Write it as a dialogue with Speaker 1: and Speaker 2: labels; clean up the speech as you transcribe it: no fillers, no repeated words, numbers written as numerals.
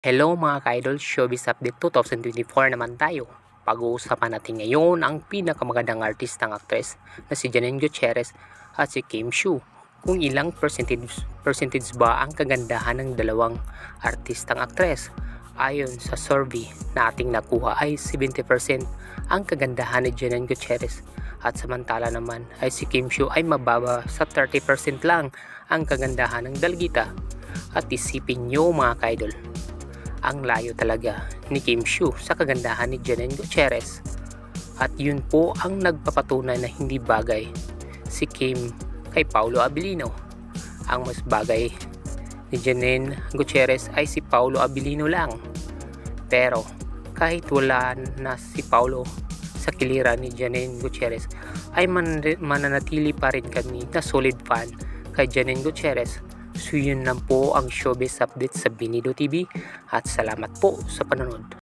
Speaker 1: Hello mga ka-idol, Showbiz Update 2024 naman tayo. Pag-uusapan natin ngayon ang pinakamagandang artistang aktres na si Janine Gutierrez at si Kim Chiu. Kung ilang percentage ba ang kagandahan ng dalawang artistang aktres? Ayon sa survey na ating nakuha ay 70% ang kagandahan ni Janine Gutierrez at samantala naman ay si Kim Chiu ay mababa sa 30% lang ang kagandahan ng dalgita. At isipin nyo mga ka-idol, ang layo talaga ni Kim Chiu sa kagandahan ni Janine Gutierrez. At yun po ang nagpapatunay na hindi bagay si Kim kay Paolo Abilino. Ang mas bagay ni Janine Gutierrez ay si Paolo Abilino lang. Pero kahit wala na si Paolo sa kiliran ni Janine Gutierrez ay mananatili pa rin kami na solid fan kay Janine Gutierrez. So yun lang po ang Showbiz Update sa Binido TV at salamat po sa panonood.